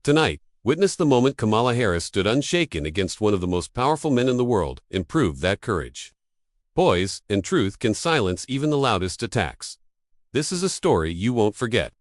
Tonight, witness the moment Kamala Harris stood unshaken against one of the most powerful men in the world and proved that courage, poise, and truth can silence even the loudest attacks. This is a story you won't forget.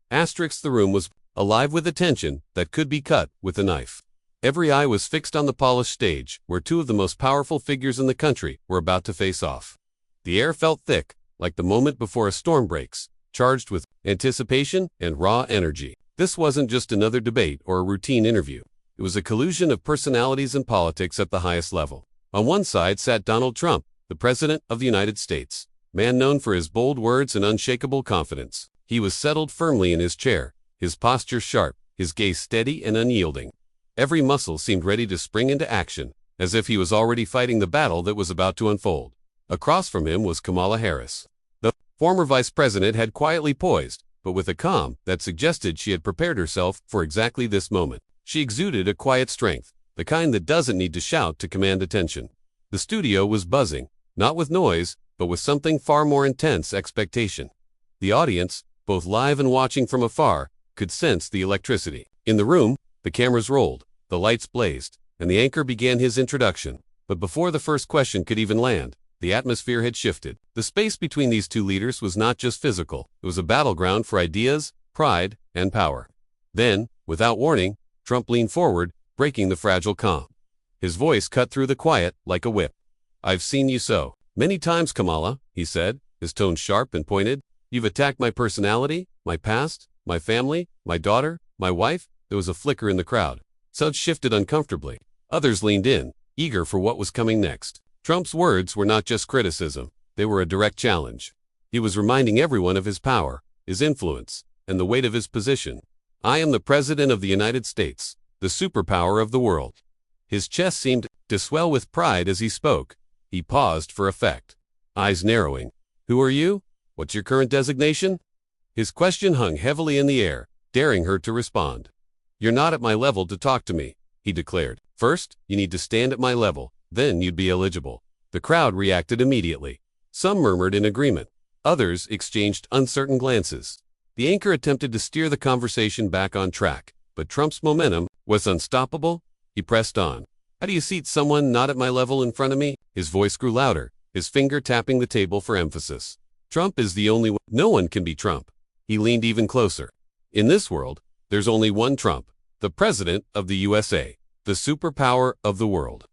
The room was alive with attention that could be cut with a knife. Every eye was fixed on the polished stage, where two of the most powerful figures in the country were about to face off. The air felt thick, like the moment before a storm breaks, charged with anticipation and raw energy. This wasn't just another debate or a routine interview. It was a collusion of personalities and politics at the highest level. On one side sat Donald Trump, the President of the United States, man known for his bold words and unshakable confidence. He was settled firmly in his chair, his posture sharp, his gaze steady and unyielding. Every muscle seemed ready to spring into action, as if he was already fighting the battle that was about to unfold. Across from him was Kamala Harris. The former vice president had quietly poised, but with a calm that suggested she had prepared herself for exactly this moment. She exuded a quiet strength, the kind that doesn't need to shout to command attention. The studio was buzzing, not with noise, but with something far more intense: expectation. The audience, both live and watching from afar, could sense the electricity. In the room, the cameras rolled, the lights blazed, and the anchor began his introduction. But before the first question could even land, the atmosphere had shifted. The space between these two leaders was not just physical, it was a battleground for ideas, pride, and power. Then, without warning, Trump leaned forward, breaking the fragile calm. His voice cut through the quiet like a whip. "I've seen you so many times, Kamala," he said, his tone sharp and pointed. "You've attacked my personality, my past, my family, my daughter, my wife." There was a flicker in the crowd. Some shifted uncomfortably. Others leaned in, eager for what was coming next. Trump's words were not just criticism, they were a direct challenge. He was reminding everyone of his power, his influence, and the weight of his position. "I am the President of the United States, the superpower of the world." His chest seemed to swell with pride as he spoke. He paused for effect, eyes narrowing. "Who are you? What's your current designation?" His question hung heavily in the air, daring her to respond. "You're not at my level to talk to me," he declared. "First, you need to stand at my level, then you'd be eligible." The crowd reacted immediately. Some murmured in agreement. Others exchanged uncertain glances. The anchor attempted to steer the conversation back on track, but Trump's momentum was unstoppable. He pressed on. "How do you seat someone not at my level in front of me?" His voice grew louder, his finger tapping the table for emphasis. "Trump is the only one. No one can be Trump." He leaned even closer. "In this world, there's only one Trump, the President of the USA, the superpower of the world.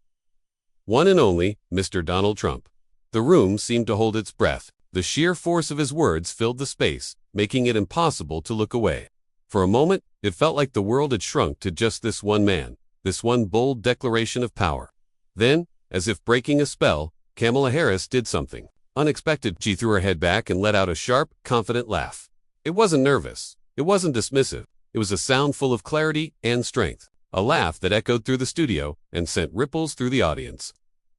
One and only, Mr. Donald Trump." The room seemed to hold its breath. The sheer force of his words filled the space, making it impossible to look away. For a moment, it felt like the world had shrunk to just this one man, this one bold declaration of power. Then, as if breaking a spell, Kamala Harris did something unexpected. She threw her head back and let out a sharp, confident laugh. It wasn't nervous. It wasn't dismissive. It was a sound full of clarity and strength. A laugh that echoed through the studio and sent ripples through the audience.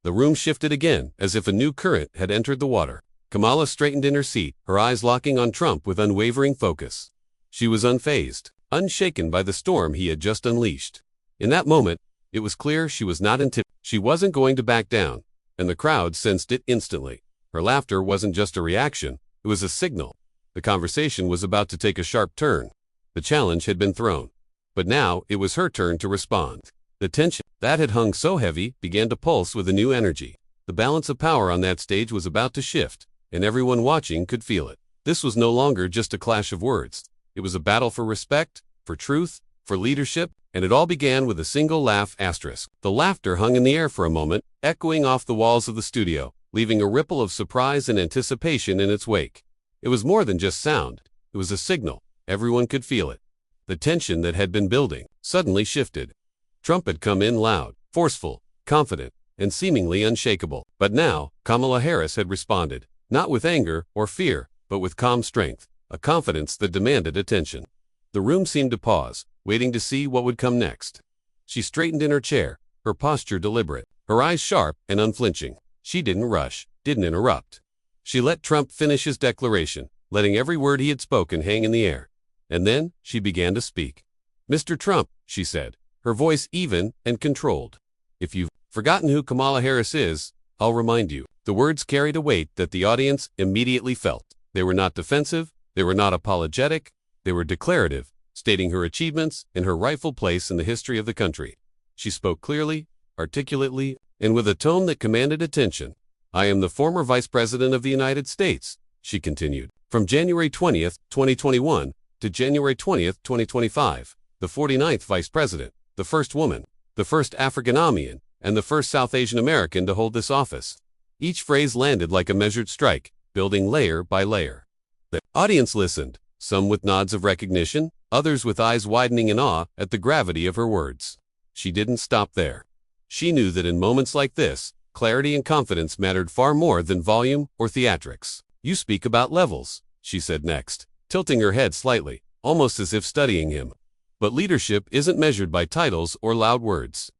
The room shifted again, as if a new current had entered the water. Kamala straightened in her seat, her eyes locking on Trump with unwavering focus. She was unfazed, unshaken by the storm he had just unleashed. In that moment, it was clear she was not intimidated. She wasn't going to back down, and the crowd sensed it instantly. Her laughter wasn't just a reaction, it was a signal. The conversation was about to take a sharp turn. The challenge had been thrown. But now it was her turn to respond. The tension that had hung so heavy began to pulse with a new energy. The balance of power on that stage was about to shift, and everyone watching could feel it. This was no longer just a clash of words. It was a battle for respect, for truth, for leadership, and it all began with a single laugh asterisk. The laughter hung in the air for a moment, echoing off the walls of the studio, leaving a ripple of surprise and anticipation in its wake. It was more than just sound. It was a signal. Everyone could feel it. The tension that had been building suddenly shifted. Trump had come in loud, forceful, confident, and seemingly unshakable. But now, Kamala Harris had responded, not with anger or fear, but with calm strength, a confidence that demanded attention. The room seemed to pause, waiting to see what would come next. She straightened in her chair, her posture deliberate, her eyes sharp and unflinching. She didn't rush, didn't interrupt. She let Trump finish his declaration, letting every word he had spoken hang in the air. And then she began to speak. "Mr. Trump," she said, her voice even and controlled. "If you've forgotten who Kamala Harris is, I'll remind you." The words carried a weight that the audience immediately felt. They were not defensive, they were not apologetic, they were declarative, stating her achievements and her rightful place in the history of the country. She spoke clearly, articulately, and with a tone that commanded attention. "I am the former Vice President of the United States," she continued. "From January 20th, 2021 to January 20th, 2025, the 49th Vice President, the first woman, the first African-American, and the first South Asian American to hold this office." Each phrase landed like a measured strike, building layer by layer. The audience listened, some with nods of recognition, others with eyes widening in awe at the gravity of her words. She didn't stop there. She knew that in moments like this, clarity and confidence mattered far more than volume or theatrics. "You speak about levels," she said next, tilting her head slightly, almost as if studying him. "But leadership isn't measured by titles or loud words.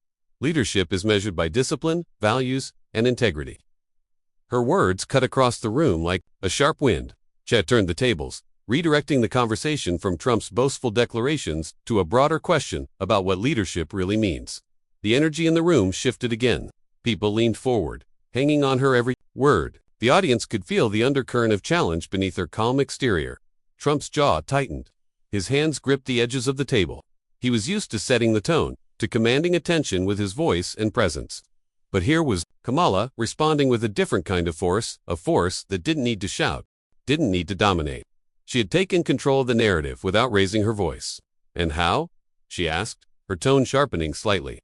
Leadership is measured by discipline, values, and integrity." Her words cut across the room like a sharp wind. Chet turned the tables, redirecting the conversation from Trump's boastful declarations to a broader question about what leadership really means. The energy in the room shifted again. People leaned forward, hanging on her every word. The audience could feel the undercurrent of challenge beneath her calm exterior. Trump's jaw tightened. His hands gripped the edges of the table. He was used to setting the tone, to commanding attention with his voice and presence. But here was Kamala responding with a different kind of force, a force that didn't need to shout, didn't need to dominate. She had taken control of the narrative without raising her voice. "And how?" she asked, her tone sharpening slightly.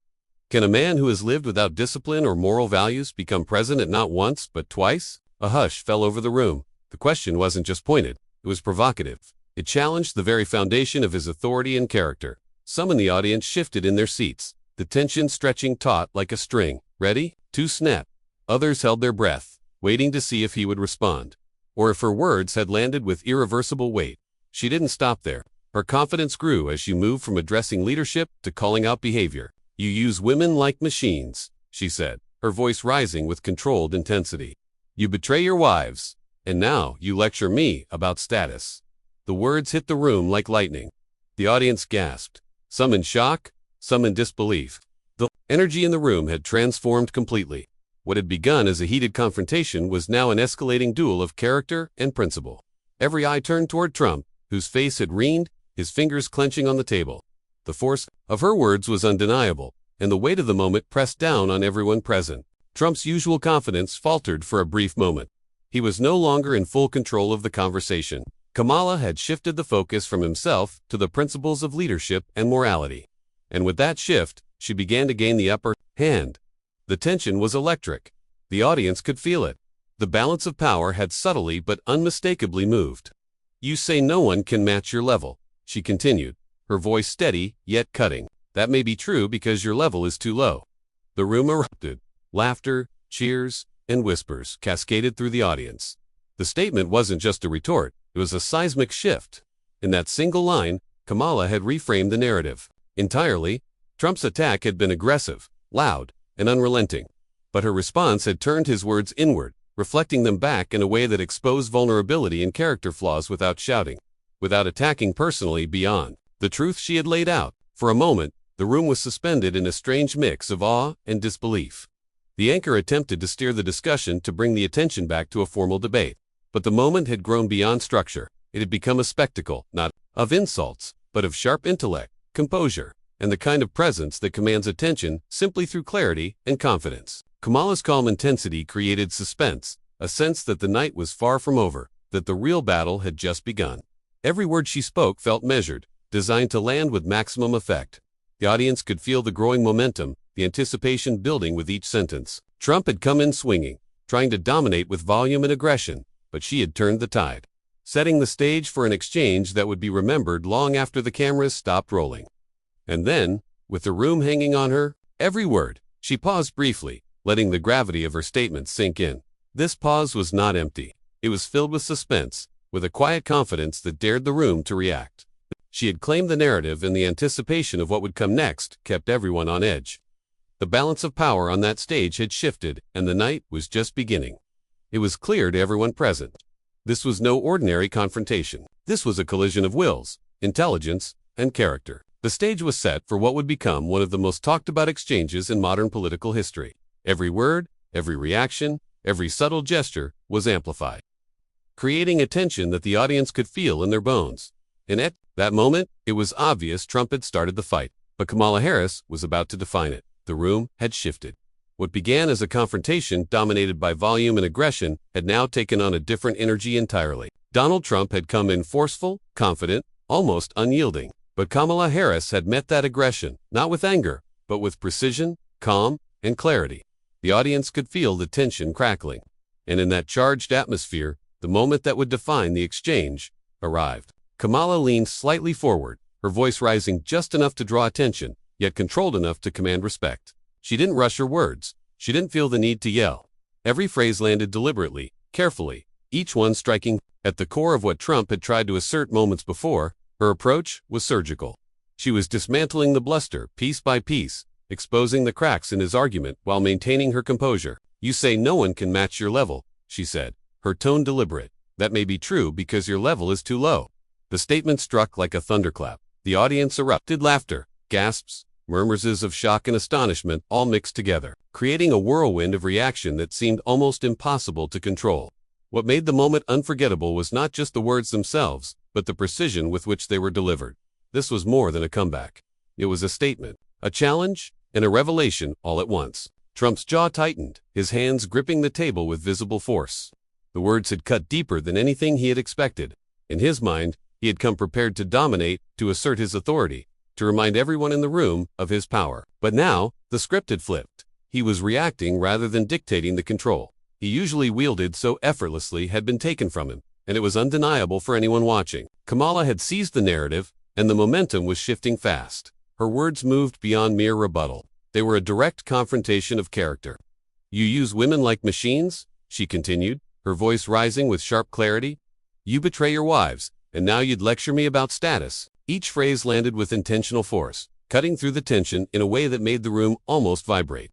"Can a man who has lived without discipline or moral values become president not once but twice?" A hush fell over the room. The question wasn't just pointed, it was provocative. It challenged the very foundation of his authority and character. Some in the audience shifted in their seats, the tension stretching taut like a string. "Ready? To snap." Others held their breath, waiting to see if he would respond, or if her words had landed with irreversible weight. She didn't stop there. Her confidence grew as she moved from addressing leadership to calling out behavior. "You use women like machines," she said, her voice rising with controlled intensity. "You betray your wives, and now you lecture me about status." The words hit the room like lightning. The audience gasped, some in shock, some in disbelief. The energy in the room had transformed completely. What had begun as a heated confrontation was now an escalating duel of character and principle. Every eye turned toward Trump, whose face had reened, his fingers clenching on the table. The force of her words was undeniable, and the weight of the moment pressed down on everyone present. Trump's usual confidence faltered for a brief moment. He was no longer in full control of the conversation. Kamala had shifted the focus from himself to the principles of leadership and morality. And with that shift, she began to gain the upper hand. The tension was electric. The audience could feel it. The balance of power had subtly but unmistakably moved. "You say no one can match your level," she continued, her voice steady yet cutting. "That may be true because your level is too low." The room erupted. Laughter, cheers, and whispers cascaded through the audience. The statement wasn't just a retort, it was a seismic shift. In that single line, Kamala had reframed the narrative. Entirely, Trump's attack had been aggressive, loud, and unrelenting. But her response had turned his words inward, reflecting them back in a way that exposed vulnerability and character flaws without shouting, without attacking personally beyond the truth she had laid out. For a moment, the room was suspended in a strange mix of awe and disbelief. The anchor attempted to steer the discussion to bring the attention back to a formal debate. But the moment had grown beyond structure. It had become a spectacle, not of insults, but of sharp intellect, composure, and the kind of presence that commands attention simply through clarity and confidence. Kamala's calm intensity created suspense, a sense that the night was far from over, that the real battle had just begun. Every word she spoke felt measured, designed to land with maximum effect. The audience could feel the growing momentum, the anticipation building with each sentence. Trump had come in swinging, trying to dominate with volume and aggression, but she had turned the tide, setting the stage for an exchange that would be remembered long after the cameras stopped rolling. And then, with the room hanging on her, every word, she paused briefly, letting the gravity of her statement sink in. This pause was not empty. It was filled with suspense, with a quiet confidence that dared the room to react. She had claimed the narrative, and the anticipation of what would come next kept everyone on edge. The balance of power on that stage had shifted, and the night was just beginning. It was clear to everyone present. This was no ordinary confrontation. This was a collision of wills, intelligence, and character. The stage was set for what would become one of the most talked about exchanges in modern political history. Every word, every reaction, every subtle gesture was amplified, creating a tension that the audience could feel in their bones. And That moment, it was obvious Trump had started the fight, but Kamala Harris was about to define it. The room had shifted. What began as a confrontation dominated by volume and aggression had now taken on a different energy entirely. Donald Trump had come in forceful, confident, almost unyielding. But Kamala Harris had met that aggression, not with anger, but with precision, calm, and clarity. The audience could feel the tension crackling. And in that charged atmosphere, the moment that would define the exchange arrived. Kamala leaned slightly forward, her voice rising just enough to draw attention, yet controlled enough to command respect. She didn't rush her words. She didn't feel the need to yell. Every phrase landed deliberately, carefully, each one striking at the core of what Trump had tried to assert moments before. Her approach was surgical. She was dismantling the bluster piece by piece, exposing the cracks in his argument while maintaining her composure. "You say no one can match your level," she said, her tone deliberate. "That may be true because your level is too low." The statement struck like a thunderclap. The audience erupted laughter, gasps, murmurs of shock and astonishment all mixed together, creating a whirlwind of reaction that seemed almost impossible to control. What made the moment unforgettable was not just the words themselves, but the precision with which they were delivered. This was more than a comeback. It was a statement, a challenge, and a revelation all at once. Trump's jaw tightened, his hands gripping the table with visible force. The words had cut deeper than anything he had expected. In his mind, he had come prepared to dominate, to assert his authority, to remind everyone in the room of his power. But now, the script had flipped. He was reacting rather than dictating the control he usually wielded so effortlessly had been taken from him, and it was undeniable for anyone watching. Kamala had seized the narrative, and the momentum was shifting fast. Her words moved beyond mere rebuttal. They were a direct confrontation of character. "You use women like machines," she continued, her voice rising with sharp clarity. "You betray your wives, and now you'd lecture me about status." Each phrase landed with intentional force, cutting through the tension in a way that made the room almost vibrate.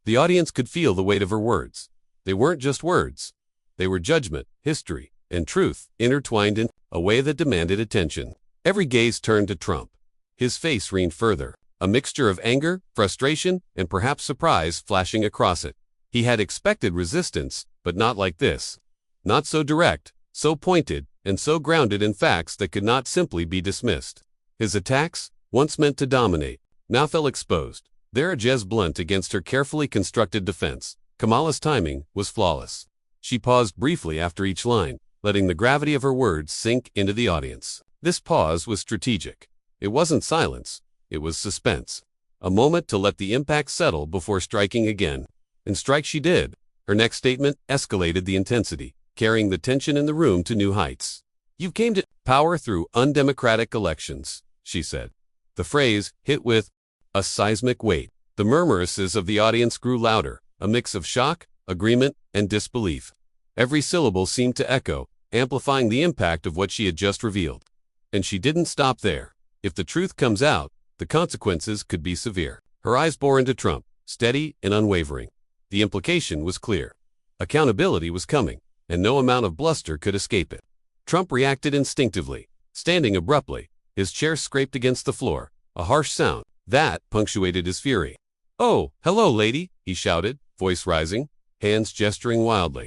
The audience could feel the weight of her words. They weren't just words. They were judgment, history, and truth, intertwined in a way that demanded attention. Every gaze turned to Trump. His face leaned further, a mixture of anger, frustration, and perhaps surprise flashing across it. He had expected resistance, but not like this. Not so direct, so pointed, and so grounded in facts that could not simply be dismissed. His attacks, once meant to dominate, now fell exposed, their edges blunt against her carefully constructed defense. Kamala's timing was flawless. She paused briefly after each line, letting the gravity of her words sink into the audience. This pause was strategic. It wasn't silence, it was suspense. A moment to let the impact settle before striking again. And strike she did. Her next statement escalated the intensity, carrying the tension in the room to new heights. "You came to power through undemocratic elections," she said. The phrase hit with a seismic weight. The murmuruses of the audience grew louder, a mix of shock, agreement, and disbelief. Every syllable seemed to echo, amplifying the impact of what she had just revealed. And she didn't stop there. If the truth comes out, the consequences could be severe. Her eyes bore into Trump, steady and unwavering. The implication was clear. Accountability was coming, and no amount of bluster could escape it. Trump reacted instinctively, standing abruptly. His chair scraped against the floor, a harsh sound that punctuated his fury. "Oh, hello, lady," he shouted, voice rising, hands gesturing wildly.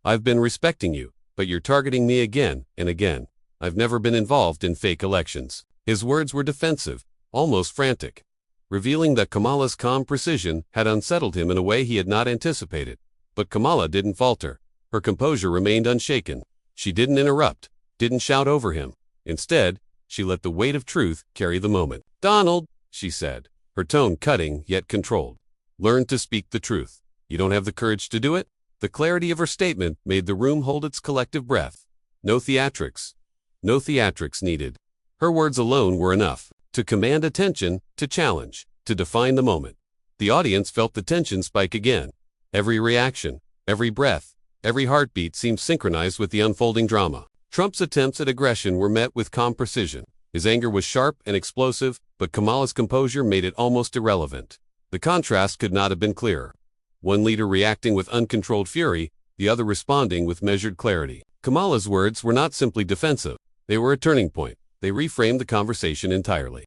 "I've been respecting you, but you're targeting me again and again. I've never been involved in fake elections." His words were defensive, almost frantic, revealing that Kamala's calm precision had unsettled him in a way he had not anticipated. But Kamala didn't falter. Her composure remained unshaken. She didn't interrupt, didn't shout over him. Instead, she let the weight of truth carry the moment. "Donald," she said, her tone cutting yet controlled. "Learn to speak the truth. You don't have the courage to do it?" The clarity of her statement made the room hold its collective breath. No theatrics. No theatrics needed. Her words alone were enough to command attention, to challenge, to define the moment. The audience felt the tension spike again. Every reaction, every breath, every heartbeat seemed synchronized with the unfolding drama. Trump's attempts at aggression were met with calm precision. His anger was sharp and explosive, but Kamala's composure made it almost irrelevant. The contrast could not have been clearer. One leader reacting with uncontrolled fury, the other responding with measured clarity. Kamala's words were not simply defensive. They were a turning point. They reframed the conversation entirely.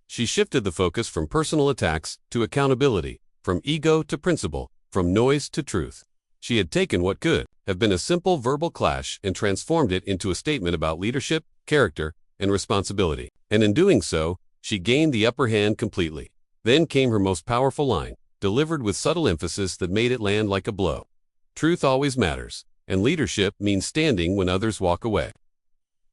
She shifted the focus from personal attacks to accountability, from ego to principle, from noise to truth. She had taken what could have been a simple verbal clash and transformed it into a statement about leadership, character, and responsibility. And in doing so, she gained the upper hand completely. Then came her most powerful line, delivered with subtle emphasis that made it land like a blow. Truth always matters, and leadership means standing when others walk away.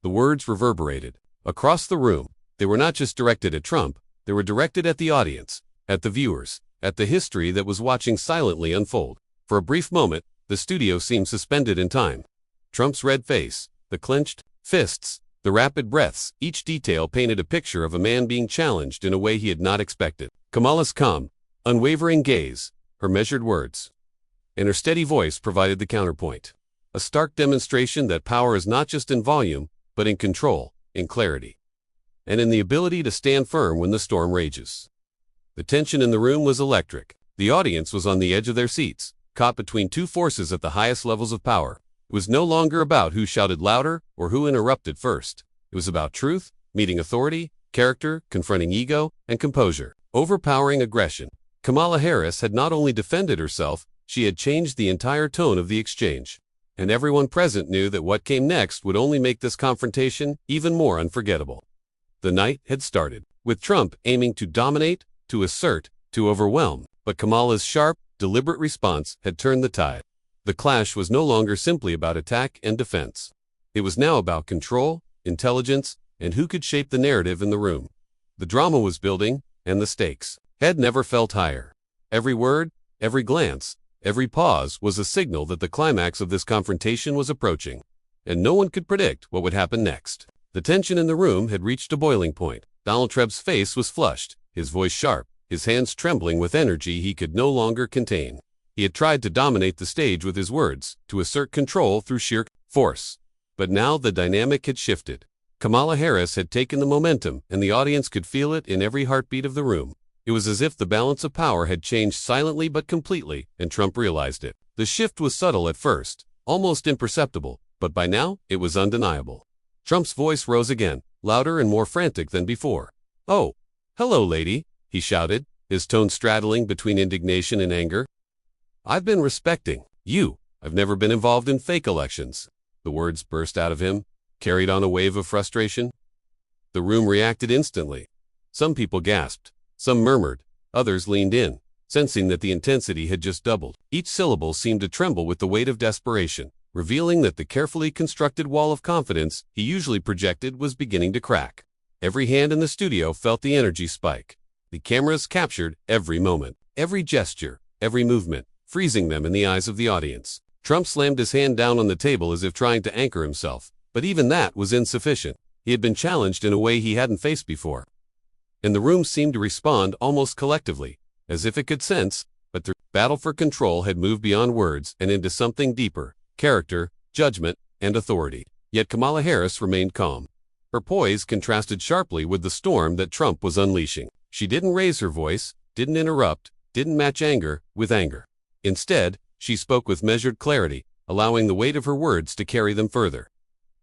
The words reverberated across the room. They were not just directed at Trump, they were directed at the audience, at the viewers, at the history that was watching silently unfold. For a brief moment, the studio seemed suspended in time. Trump's red face, the clenched fists, the rapid breaths, each detail painted a picture of a man being challenged in a way he had not expected. Kamala's calm, unwavering gaze, her measured words, and her steady voice provided the counterpoint. A stark demonstration that power is not just in volume, but in control, in clarity, and in the ability to stand firm when the storm rages. The tension in the room was electric. The audience was on the edge of their seats, caught between two forces at the highest levels of power. It was no longer about who shouted louder or who interrupted first. It was about truth, meeting authority, character, confronting ego, and composure, overpowering aggression. Kamala Harris had not only defended herself, she had changed the entire tone of the exchange. And everyone present knew that what came next would only make this confrontation even more unforgettable. The night had started, with Trump aiming to dominate, to assert, to overwhelm, but Kamala's sharp, deliberate response had turned the tide. The clash was no longer simply about attack and defense. It was now about control, intelligence, and who could shape the narrative in the room. The drama was building, and the stakes had never felt higher. Every word, every glance, every pause was a signal that the climax of this confrontation was approaching, and no one could predict what would happen next. The tension in the room had reached a boiling point. Donald Trump's face was flushed, his voice sharp, his hands trembling with energy he could no longer contain. He had tried to dominate the stage with his words, to assert control through sheer force. But now the dynamic had shifted. Kamala Harris had taken the momentum, and the audience could feel it in every heartbeat of the room. It was as if the balance of power had changed silently but completely, and Trump realized it. The shift was subtle at first, almost imperceptible, but by now it was undeniable. Trump's voice rose again, louder and more frantic than before. "Oh, hello, lady," he shouted, his tone straddling between indignation and anger. "I've been respecting you. I've never been involved in fake elections." The words burst out of him, carried on a wave of frustration. The room reacted instantly. Some people gasped, some murmured, others leaned in, sensing that the intensity had just doubled. Each syllable seemed to tremble with the weight of desperation, revealing that the carefully constructed wall of confidence he usually projected was beginning to crack. Every hand in the studio felt the energy spike. The cameras captured every moment, every gesture, every movement, freezing them in the eyes of the audience. Trump slammed his hand down on the table as if trying to anchor himself, but even that was insufficient. He had been challenged in a way he hadn't faced before. And the room seemed to respond almost collectively, as if it could sense, but the battle for control had moved beyond words and into something deeper: character, judgment, and authority. Yet Kamala Harris remained calm. Her poise contrasted sharply with the storm that Trump was unleashing. She didn't raise her voice, didn't interrupt, didn't match anger with anger. Instead, she spoke with measured clarity, allowing the weight of her words to carry them further.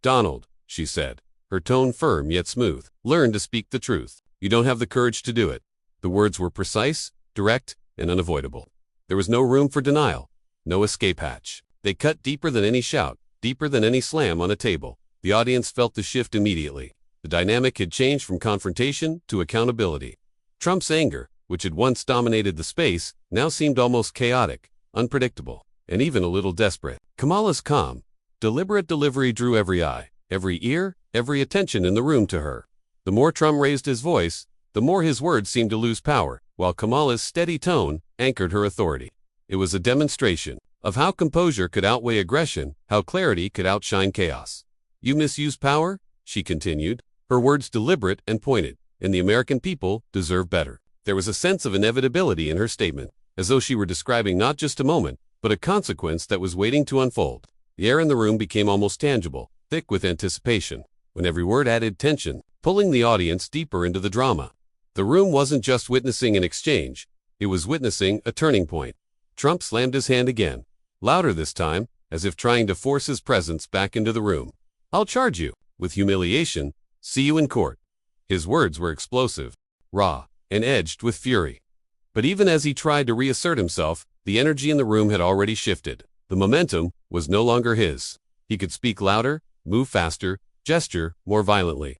"Donald," she said, her tone firm yet smooth, "learn to speak the truth. You don't have the courage to do it." The words were precise, direct, and unavoidable. There was no room for denial, no escape hatch. They cut deeper than any shout, deeper than any slam on a table. The audience felt the shift immediately. The dynamic had changed from confrontation to accountability. Trump's anger, which had once dominated the space, now seemed almost chaotic, unpredictable, and even a little desperate. Kamala's calm, deliberate delivery drew every eye, every ear, every attention in the room to her. The more Trump raised his voice, the more his words seemed to lose power, while Kamala's steady tone anchored her authority. It was a demonstration of how composure could outweigh aggression, how clarity could outshine chaos. "You misuse power," she continued, her words deliberate and pointed, "and the American people deserve better." There was a sense of inevitability in her statement, as though she were describing not just a moment, but a consequence that was waiting to unfold. The air in the room became almost tangible, thick with anticipation, when every word added tension, pulling the audience deeper into the drama. The room wasn't just witnessing an exchange, it was witnessing a turning point. Trump slammed his hand again, louder this time, as if trying to force his presence back into the room. "I'll charge you with humiliation. See you in court." His words were explosive, raw, and edged with fury. But even as he tried to reassert himself, the energy in the room had already shifted. The momentum was no longer his. He could speak louder, move faster, gesture more violently.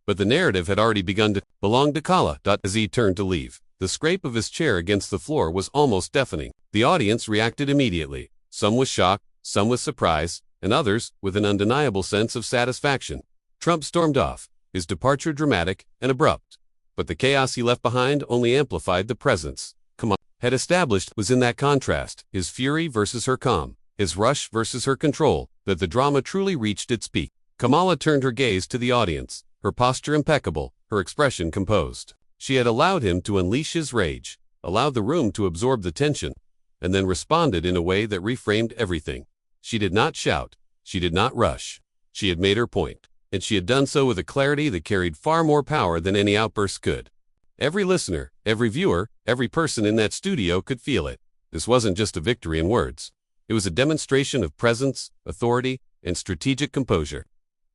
But the narrative had already begun to belong to Kala. As he turned to leave, the scrape of his chair against the floor was almost deafening. The audience reacted immediately, some with shock, some with surprise, and others with an undeniable sense of satisfaction. Trump stormed off, his departure dramatic and abrupt. But the chaos he left behind only amplified the presence Kamala had established. Was in that contrast, his fury versus her calm, his rush versus her control, that the drama truly reached its peak. Kamala turned her gaze to the audience, her posture impeccable, her expression composed. She had allowed him to unleash his rage, allowed the room to absorb the tension, and then responded in a way that reframed everything. She did not shout, she did not rush. She had made her point, and she had done so with a clarity that carried far more power than any outburst could. Every listener, every viewer, every person in that studio could feel it. This wasn't just a victory in words. It was a demonstration of presence, authority, and strategic composure.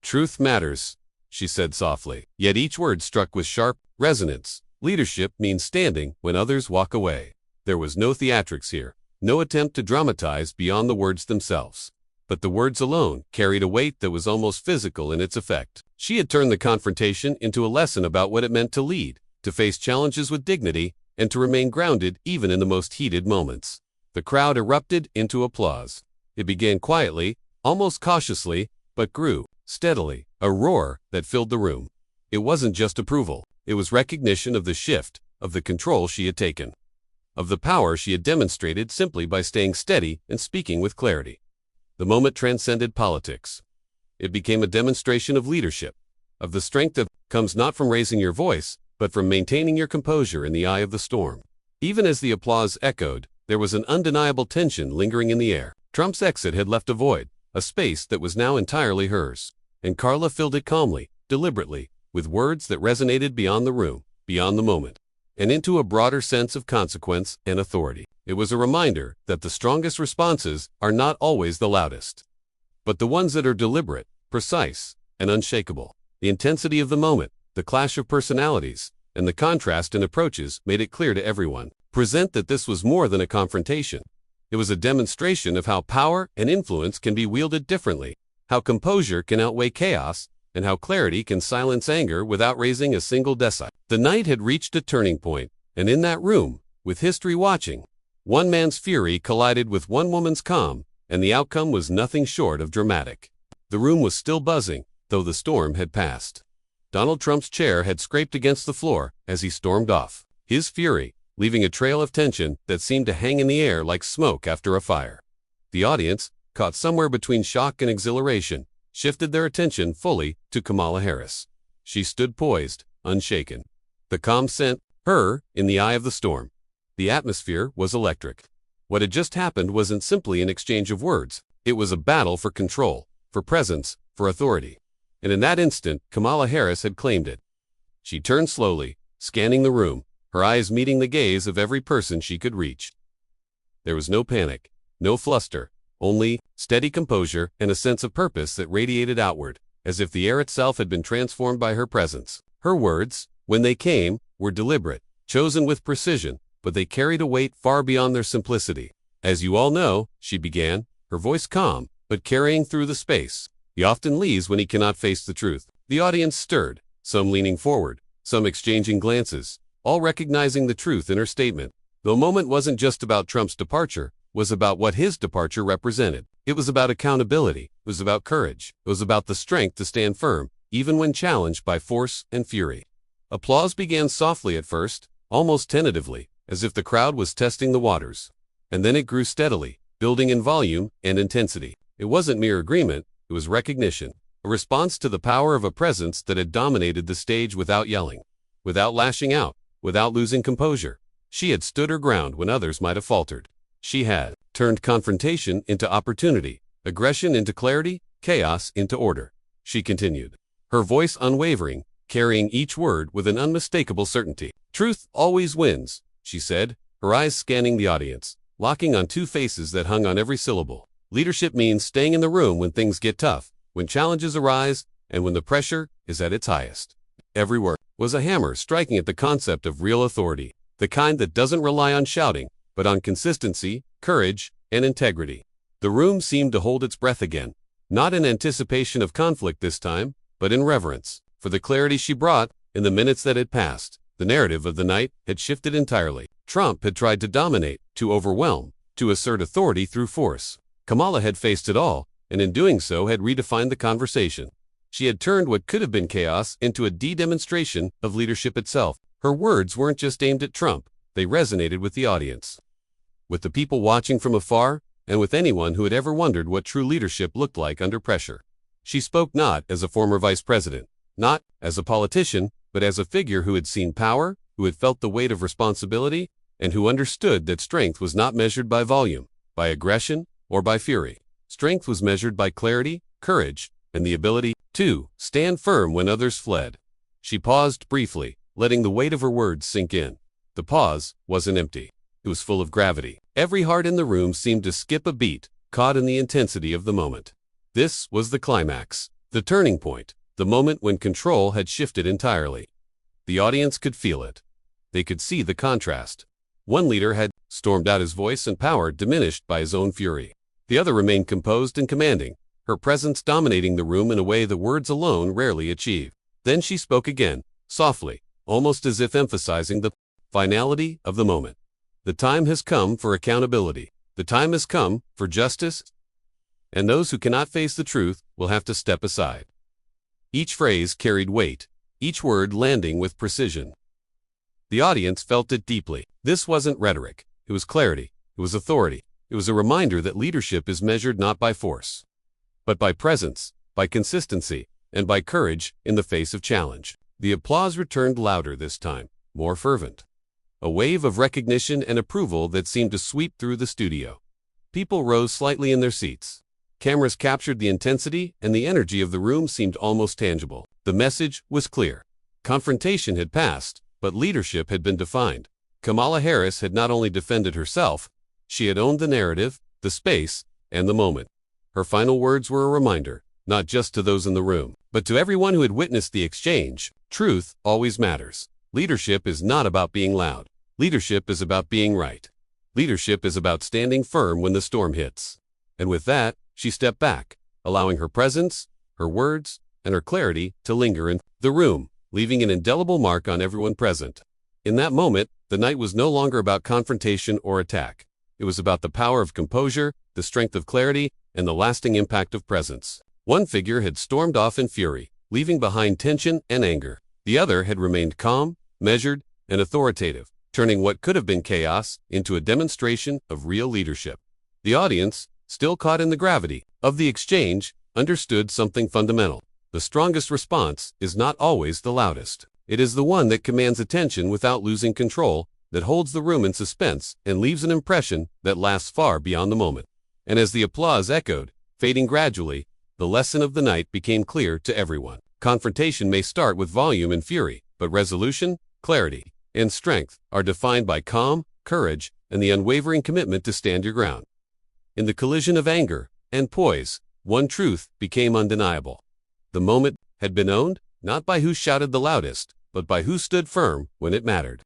"Truth matters," she said softly, yet each word struck with sharp resonance. Leadership means standing when others walk away. There was no theatrics here, no attempt to dramatize beyond the words themselves. But the words alone carried a weight that was almost physical in its effect. She had turned the confrontation into a lesson about what it meant to lead, to face challenges with dignity, and to remain grounded even in the most heated moments. The crowd erupted into applause. It began quietly, almost cautiously, but grew steadily, a roar that filled the room. It wasn't just approval, it was recognition of the shift, of the control she had taken, of the power she had demonstrated simply by staying steady and speaking with clarity. The moment transcended politics. It became a demonstration of leadership, of the strength that comes not from raising your voice, but from maintaining your composure in the eye of the storm. Even as the applause echoed, there was an undeniable tension lingering in the air. Trump's exit had left a void, a space that was now entirely hers. And Carla filled it calmly, deliberately, with words that resonated beyond the room, beyond the moment, and into a broader sense of consequence and authority. It was a reminder that the strongest responses are not always the loudest, but the ones that are deliberate, precise, and unshakable. The intensity of the moment, the clash of personalities, and the contrast in approaches made it clear to everyone present that this was more than a confrontation. It was a demonstration of how power and influence can be wielded differently, how composure can outweigh chaos, and how clarity can silence anger without raising a single decibel. The night had reached a turning point, and in that room, with history watching, one man's fury collided with one woman's calm, and the outcome was nothing short of dramatic. The room was still buzzing, though the storm had passed. Donald Trump's chair had scraped against the floor as he stormed off, his fury leaving a trail of tension that seemed to hang in the air like smoke after a fire. The audience, caught somewhere between shock and exhilaration, shifted their attention fully to Kamala Harris. She stood poised, unshaken. The calm sent her in the eye of the storm. The atmosphere was electric. What had just happened wasn't simply an exchange of words. It was a battle for control, for presence, for authority. And in that instant, Kamala Harris had claimed it. She turned slowly, scanning the room, her eyes meeting the gaze of every person she could reach. There was no panic, no fluster, only steady composure and a sense of purpose that radiated outward, as if the air itself had been transformed by her presence. Her words, when they came, were deliberate, chosen with precision, but they carried a weight far beyond their simplicity. "As you all know," she began, her voice calm, but carrying through the space, "he often leaves when he cannot face the truth." The audience stirred, some leaning forward, some exchanging glances, all recognizing the truth in her statement. The moment wasn't just about Trump's departure, it was about what his departure represented. It was about accountability, it was about courage, it was about the strength to stand firm, even when challenged by force and fury. Applause began softly at first, almost tentatively, as if the crowd was testing the waters. And then it grew steadily, building in volume and intensity. It wasn't mere agreement, it was recognition, a response to the power of a presence that had dominated the stage without yelling, without lashing out, without losing composure. She had stood her ground when others might have faltered. She had turned confrontation into opportunity, aggression into clarity, chaos into order. She continued, her voice unwavering, carrying each word with an unmistakable certainty. "Truth always wins," she said, her eyes scanning the audience, locking on two faces that hung on every syllable. "Leadership means staying in the room when things get tough, when challenges arise, and when the pressure is at its highest." Every word was a hammer striking at the concept of real authority, the kind that doesn't rely on shouting, but on consistency, courage, and integrity. The room seemed to hold its breath again, not in anticipation of conflict this time, but in reverence. for the clarity she brought. In the minutes that had passed, the narrative of the night had shifted entirely. Trump had tried to dominate, to overwhelm, to assert authority through force. Kamala had faced it all, and in doing so had redefined the conversation. She had turned what could have been chaos into a demonstration of leadership itself. Her words weren't just aimed at Trump, they resonated with the audience, with the people watching from afar, and with anyone who had ever wondered what true leadership looked like under pressure. She spoke not as a former vice president, not as a politician, but as a figure who had seen power, who had felt the weight of responsibility, and who understood that strength was not measured by volume, by aggression, or by fury. Strength was measured by clarity, courage, and the ability to stand firm when others fled. She paused briefly, letting the weight of her words sink in. The pause wasn't empty. It was full of gravity. Every heart in the room seemed to skip a beat, caught in the intensity of the moment. This was the climax, the turning point, the moment when control had shifted entirely. The audience could feel it. They could see the contrast. One leader had stormed out, his voice and power diminished by his own fury. The other remained composed and commanding, her presence dominating the room in a way that words alone rarely achieve. Then she spoke again, softly, almost as if emphasizing the finality of the moment. The time has come for accountability. The time has come for justice, and those who cannot face the truth will have to step aside. Each phrase carried weight, each word landing with precision. The audience felt it deeply. This wasn't rhetoric. It was clarity. It was authority. It was a reminder that leadership is measured not by force, but by presence, by consistency, and by courage in the face of challenge. The applause returned louder this time, more fervent. A wave of recognition and approval that seemed to sweep through the studio. People rose slightly in their seats. Cameras captured the intensity, and the energy of the room seemed almost tangible. The message was clear. Confrontation had passed, but leadership had been defined. Kamala Harris had not only defended herself, she had owned the narrative, the space, and the moment. Her final words were a reminder, not just to those in the room, but to everyone who had witnessed the exchange. Truth always matters. Leadership is not about being loud. Leadership is about being right. Leadership is about standing firm when the storm hits. And with that, she stepped back, allowing her presence, her words, and her clarity to linger in the room, leaving an indelible mark on everyone present. In that moment, the night was no longer about confrontation or attack. It was about the power of composure, the strength of clarity, and the lasting impact of presence. One figure had stormed off in fury, leaving behind tension and anger. The other had remained calm, measured, and authoritative, turning what could have been chaos into a demonstration of real leadership. The audience, still caught in the gravity of the exchange, understood something fundamental. The strongest response is not always the loudest. It is the one that commands attention without losing control, that holds the room in suspense and leaves an impression that lasts far beyond the moment. And as the applause echoed, fading gradually, the lesson of the night became clear to everyone. Confrontation may start with volume and fury, but resolution, clarity, and strength are defined by calm, courage, and the unwavering commitment to stand your ground. In the collision of anger and poise, one truth became undeniable. The moment had been owned, not by who shouted the loudest, but by who stood firm when it mattered.